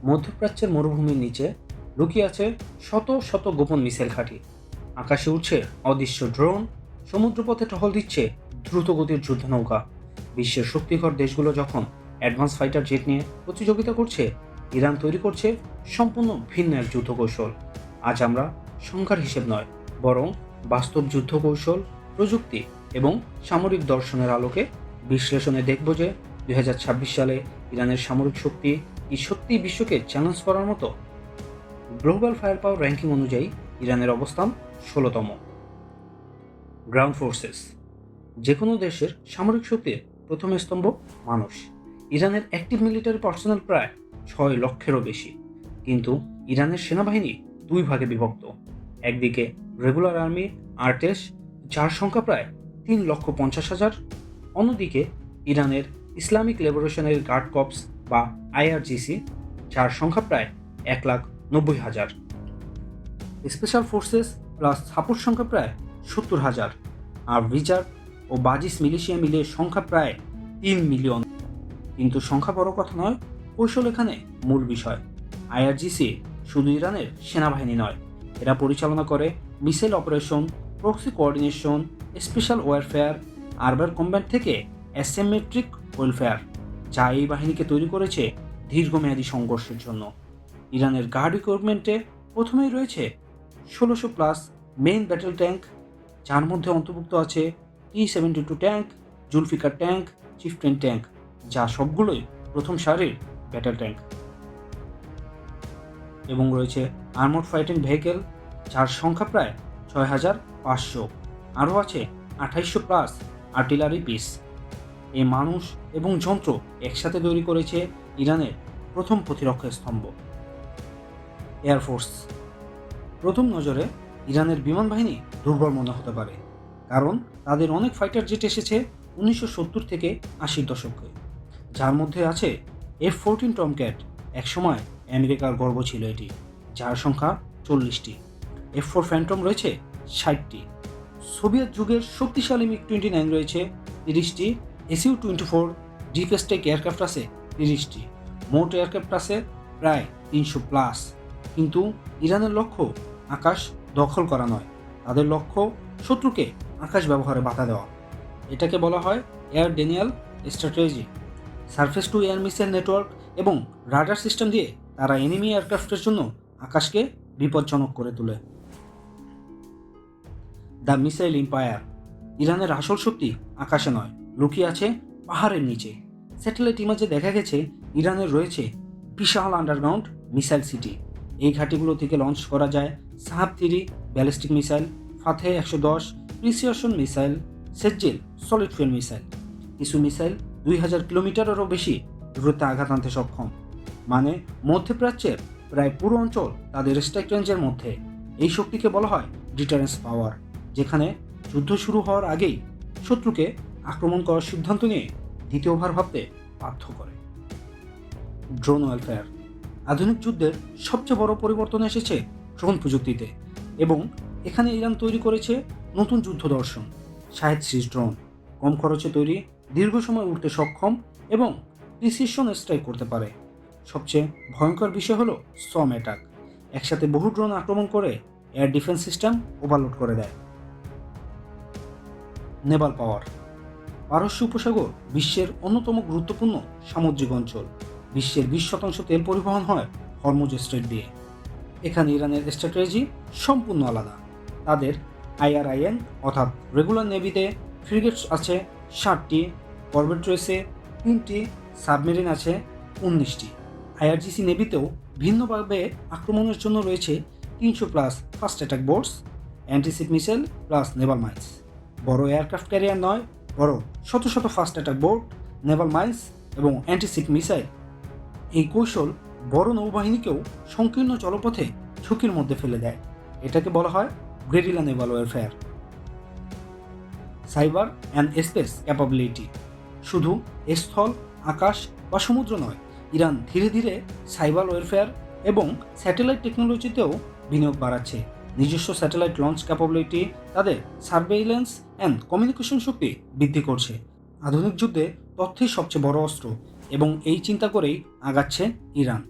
মধ্যপ্রাচ্যের মরুভূমির নিচে লুকিয়ে আছে শত শত গোপন মিসাইল ঘাঁটি। আকাশে উঠছে অদৃশ্য ড্রোন, সমুদ্রপথে টহল দিচ্ছে দ্রুতগতির যুদ্ধনৌকা। বিশ্বের শক্তিধর দেশগুলো যখন অ্যাডভান্স ফাইটার জেট নিয়ে প্রতিযোগিতা করছে, ইরান তৈরি করছে সম্পূর্ণ ভিন্ন এক যুদ্ধ কৌশল। আজ আমরা সংখ্যার হিসেব নয়, বরং বাস্তব যুদ্ধ কৌশল, প্রযুক্তি এবং সামরিক দর্শনের আলোকে বিশ্লেষণে দেখব যে 2026 সালে ইরানের সামরিক শক্তি কি সত্যিই বিশ্বকে চ্যালেঞ্জ করার মতো। গ্লোবাল ফায়ার পাওয়ার র্যাঙ্কিং অনুযায়ী ইরানের অবস্থান 16তম। গ্রাউন্ড ফোর্সেস, যে কোনো দেশের সামরিক শক্তির প্রথম স্তম্ভ মানুষ। ইরানের অ্যাক্টিভ মিলিটারি পার্সোনাল প্রায় 6 লক্ষেরও বেশি, কিন্তু ইরানের সেনাবাহিনী দুই ভাগে বিভক্ত। একদিকে রেগুলার আর্মি আরটেস, যার সংখ্যা প্রায় 3,50,000। অন্যদিকে ইরানের ইসলামিক লিবারেশনের গার্ড কর্পস বা আইআরজিসি, যার সংখ্যা প্রায় 1,90,000। স্পেশাল ফোর্সেস প্লাস সাপোর্ট সংখ্যা প্রায় 70,000, আর রিজার্ভ ও বাজিস মিলিশিয়া মিলে সংখ্যা প্রায় 3 মিলিয়ন। কিন্তু সংখ্যা বড় কথা নয়, কৌশল এখানে মূল বিষয়। আইআরজিসি শুধু ইরানের সেনাবাহিনী নয়, এরা পরিচালনা করে missile operation, proxy coordination, special warfare, urban combat থেকে অ্যাসিমেট্রিক ওয়েলফেয়ার, যা এই বাহিনীকে তৈরি করেছে দীর্ঘমেয়াদী সংঘর্ষের জন্য। ইরানের গার্ড ইকুইপমেন্টে প্রথমেই রয়েছে 1600+ মেইন ব্যাটেল ট্যাঙ্ক, যার মধ্যে অন্তর্ভুক্ত আছে T-72 tank, Zulfiqar tank, Chieftain tank, যা সবগুলোই প্রথম সারির ব্যাটেল ট্যাঙ্ক। এবং রয়েছে আর্মড ফাইটিং ভেহিকেল, যার সংখ্যা প্রায় 6,500। আরও আছে 2800+ আর্টিলারি পিস। এই মানুষ এবং যন্ত্র একসাথে তৈরি করেছে ইরানের প্রথম প্রতিরক্ষা স্তম্ভ। এয়ারফোর্স, প্রথম নজরে ইরানের বিমান বাহিনী দুর্বল মনে হতে পারে, কারণ তাদের অনেক ফাইটার জেট এসেছে 1970 থেকে 80-র দশকে, যার মধ্যে আছে F-14 টমক্যাট। একসময় আমেরিকার গর্ব ছিল এটি, যার সংখ্যা 40টি। F-4 ফ্যান্টম রয়েছে 60টি। সোভিয়েত যুগের শক্তিশালী MiG-29 রয়েছে 30টি। Su-24 ডিপ স্ট্রাইক এয়ারক্রাফট আছে 30টি। মোট এয়ারক্রাফট আছে প্রায় 300+। কিন্তু ইরানের লক্ষ্য আকাশ দখল করা নয়, তাদের লক্ষ্য শত্রুকে আকাশ ব্যবহারে বাধা দেওয়া। এটাকে বলা হয় air Daniel strategy. Surface two air missile network এবং রাডার সিস্টেম দিয়ে তারা এনিমি এয়ারক্রাফটের জন্য আকাশকে বিপজ্জনক করে তোলে। দ্য মিসাইল এম্পায়ার, ইরানের আসল শক্তি আকাশে নয়, লুকিয়ে আছে পাহাড়ের নিচে। স্যাটেলাইট ইমেজে দেখা গেছে ইরানের রয়েছে বিশাল আন্ডারগ্রাউন্ড মিসাইল সিটি। এই ঘাঁটিগুলো থেকে লঞ্চ করা যায় Shahab three ballistic missile, Fateh 110 precision missile, Sejjil solid fuel missile. কিছু মিসাইল 2000 কিলোমিটারেরও বেশি দূরত্বে আঘাত আনতে সক্ষম। মানে মধ্যপ্রাচ্যের প্রায় পুরো অঞ্চল তাদের স্ট্রাইক রেঞ্জের মধ্যে। এই শক্তিকে বলা হয় ডিটারেন্স পাওয়ার, যেখানে যুদ্ধ শুরু হওয়ার আগেই শত্রুকে আক্রমণ করার সিদ্ধান্ত নিয়ে দ্বিতীয়বার ভাবতে বাধ্য করে। ড্রোন ওয়েলফেয়ার, আধুনিক যুদ্ধের সবচেয়ে বড় পরিবর্তন এসেছে ড্রোন প্রযুক্তিতে, এবং এখানে ইরান তৈরি করেছে নতুন যুদ্ধ দর্শন। শাহেদ সিরিজ ড্রোন কম খরচে তৈরি, দীর্ঘ সময় উঠতে সক্ষম এবং প্রিসিশন স্ট্রাইক করতে পারে। সবচেয়ে ভয়ঙ্কর বিষয় হলো সম অ্যাটাক, একসাথে বহু ড্রোন আক্রমণ করে এয়ার ডিফেন্স সিস্টেম ওভারলোড করে দেয়। নেভাল পাওয়ার, পারস্য উপসাগর বিশ্বের অন্যতম গুরুত্বপূর্ণ সামুদ্রিক অঞ্চল। বিশ্বের 20% তেল পরিবহন হয় হরমুজ স্ট্রেট দিয়ে। এখানে ইরানের স্ট্র্যাটেজি সম্পূর্ণ আলাদা। তাদের IRIN অর্থাৎ রেগুলার নেভিতে ফ্রিগেটস আছে 60টি, করভেট রয়েছে 3টি, সাবমেরিন আছে 19টি। IRGC নেভিতেও ভিন্নভাবে আক্রমণের জন্য রয়েছে 300+ fast attack boats, antiship missile plus Naval mines. বড় এয়ারক্রাফট ক্যারিয়ার নয়, বড় শত শত fast attack boat, Naval mines এবং অ্যান্টিশিপ মিসাইল। এই কৌশল বড় নৌবাহিনীকেও সংকীর্ণ জলপথে ঝুঁকির মধ্যে ফেলে দেয়। এটাকে বলা হয় guerrilla Naval warfare. Cyber and space capability, শুধু স্থল, আকাশ বা সমুদ্র নয়, ইরান ধীরে ধীরে সাইবার ওয়ারফেয়ার এবং স্যাটেলাইট টেকনোলজিতেও বিনিয়োগ বাড়াচ্ছে। নিজস্ব স্যাটেলাইট লঞ্চ ক্যাপাবিলিটি তাদের সার্ভেইলেন্স অ্যান্ড কমিউনিকেশন শক্তি বৃদ্ধি করছে। আধুনিক যুদ্ধে তথ্যই সবচেয়ে বড় অস্ত্র, এবং এই চিন্তা করেই আগাচ্ছে ইরান।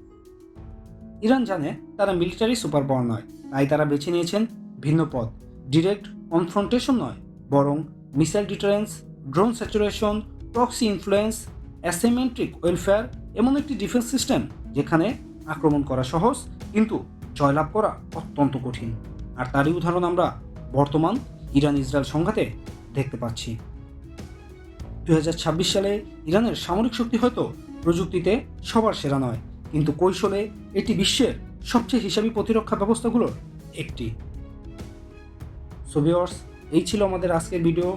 ইরান জানে তারা মিলিটারি সুপার পাওয়ার নয়, তাই তারা বেছে নিয়েছেন ভিন্ন পথ। ডিরেক্ট কনফ্রন্টেশন নয়, বরং missile deterrence, drone saturation, proxy influence, asymmetric welfare, এমন একটি ডিফেন্স সিস্টেম যেখানে আক্রমণ করা সহজ কিন্তু জয়লাভ করা অত্যন্ত কঠিন। আর তারই উদাহরণ আমরা বর্তমান ইরান ইসরায়েল সংঘাতে দেখতে পাচ্ছি। 2026 সালে ইরানের সামরিক শক্তি হয়তো প্রযুক্তিতে সবার সেরা নয়, কিন্তু কৌশলে এটি বিশ্বের সবচেয়ে হিসাবী প্রতিরক্ষা ব্যবস্থাগুলোর একটি। সো ভিউয়ার্স, এই ছিল আমাদের আজকের ভিডিও।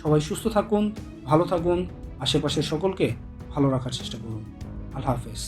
সবাই সুস্থ থাকুন, ভালো থাকুন, আশেপাশের সকলকে ভালো রাখার চেষ্টা করুন। আল্লাহ হাফেজ।